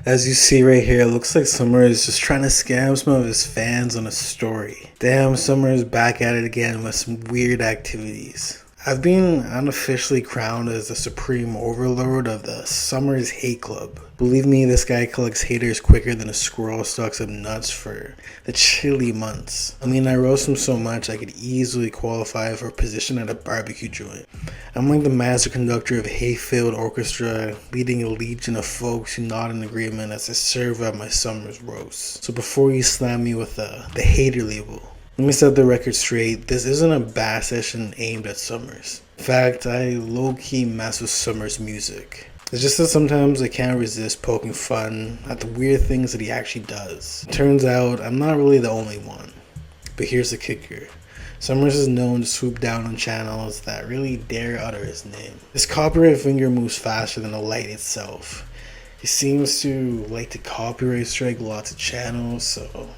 As you see right here, it looks like Summrs is just trying to scam some of his fans on a story. Damn, Summrs is back at it again with some weird activities. I've been unofficially crowned as the supreme overlord of the Summrs Hate Club. Believe me, this guy collects haters quicker than a squirrel stocks up nuts for the chilly months. I mean, I roast him so much I could easily qualify for a position at a barbecue joint. I'm like the master conductor of a hate-filled orchestra, leading a legion of folks who nod in agreement as I serve up my Summrs roast. So before you slam me with the hater label, let me set the record straight. This isn't a bass session aimed at Summrs. In fact, I low-key mess with Summrs' music. It's just that sometimes I can't resist poking fun at the weird things that he actually does. It turns out I'm not really the only one. But here's the kicker. Summrs is known to swoop down on channels that really dare utter his name. His copyright finger moves faster than the light itself. He seems to like to copyright strike lots of channels, so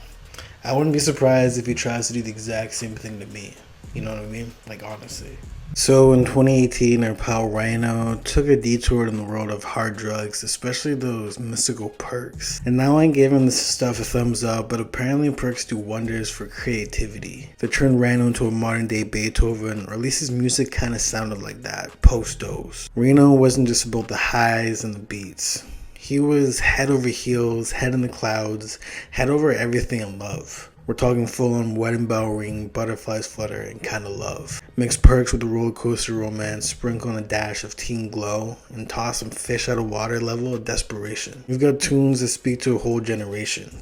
I wouldn't be surprised if he tries to do the exact same thing to me. You know what I mean? Like, honestly. So in 2018, our pal Rhino took a detour in the world of hard drugs, especially those mystical perks. And now I gave him this stuff a thumbs up, but apparently perks do wonders for creativity. They turned Rhino into a modern day Beethoven, or at least his music kinda sounded like that, post-dose. Reno wasn't just about the highs and the beats. He was head over heels, head in the clouds, head over everything in love. We're talking full-on wedding bell ring, butterflies flutter, and kinda love. Mix perks with a roller coaster romance, sprinkle on a dash of teen glow, and toss some fish out of water level of desperation. We've got tunes that speak to a whole generation.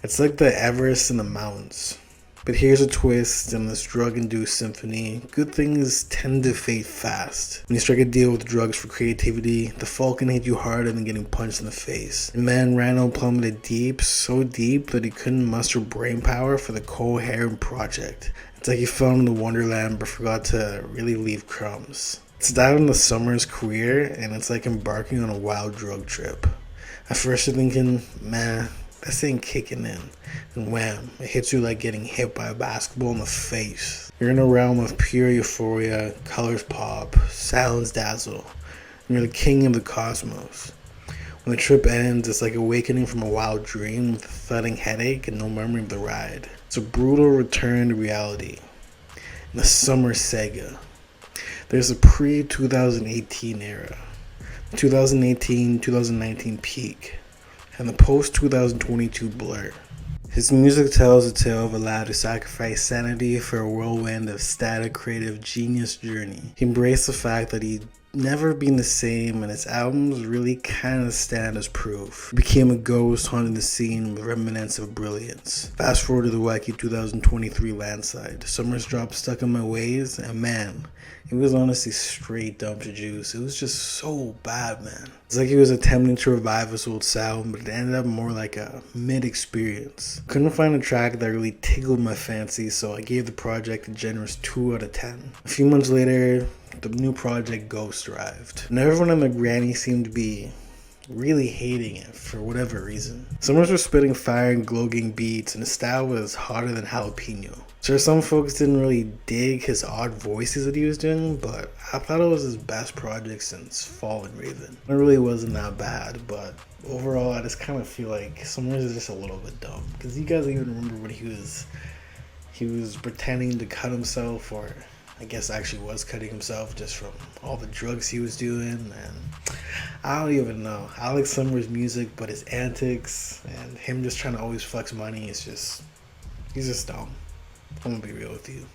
It's like the Everest in the mountains. But here's a twist in this drug-induced symphony. Good things tend to fade fast. When you strike a deal with drugs for creativity, the fall can hit you harder than getting punched in the face. And man, Rano plummeted deep, so deep that he couldn't muster brain power for the coherent project. It's like he fell into wonderland but forgot to really leave crumbs. It's that in the Summrs career, and it's like embarking on a wild drug trip. At first you're thinking, man, this ain't kicking in. And wham, it hits you like getting hit by a basketball in the face. You're in a realm of pure euphoria, colors pop, sounds dazzle, and you're the king of the cosmos. When the trip ends, it's like awakening from a wild dream with a thudding headache and no memory of the ride. It's a brutal return to reality. In the Summrs saga, there's a pre-2018 era, 2018-2019 peak, and the post-2022 blur. His music tells the tale of a lad who sacrificed sanity for a whirlwind of static creative genius journey. He embraced the fact that he'd never been the same, and his albums really kind of stand as proof. He became a ghost haunting the scene with remnants of brilliance. Fast forward to the wacky 2023 landslide. Summrs dropped Stuck in My Ways, and man, it was honestly straight dumpster juice. It was just so bad, man. It's like he was attempting to revive his old sound, but it ended up more like a mid-experience. Couldn't find a track that really tickled my fancy, so I gave the project a generous 2 out of 10. A few months later, the new project Ghost arrived, and everyone and their granny seemed to be really hating it for whatever reason. Summrs was spitting fire and glowing beats, and his style was hotter than jalapeno. Sure, some folks didn't really dig his odd voices that he was doing, but I thought it was his best project since Fallen Raven. It really wasn't that bad, but overall I just kind of feel like Summrs is just a little bit dumb. Because you guys even remember when he was pretending to cut himself, or I guess actually was cutting himself just from all the drugs he was doing, and I don't even know. I like Summrs' music, but his antics and him just trying to always flex money is just, he's just dumb. I'm gonna be real with you.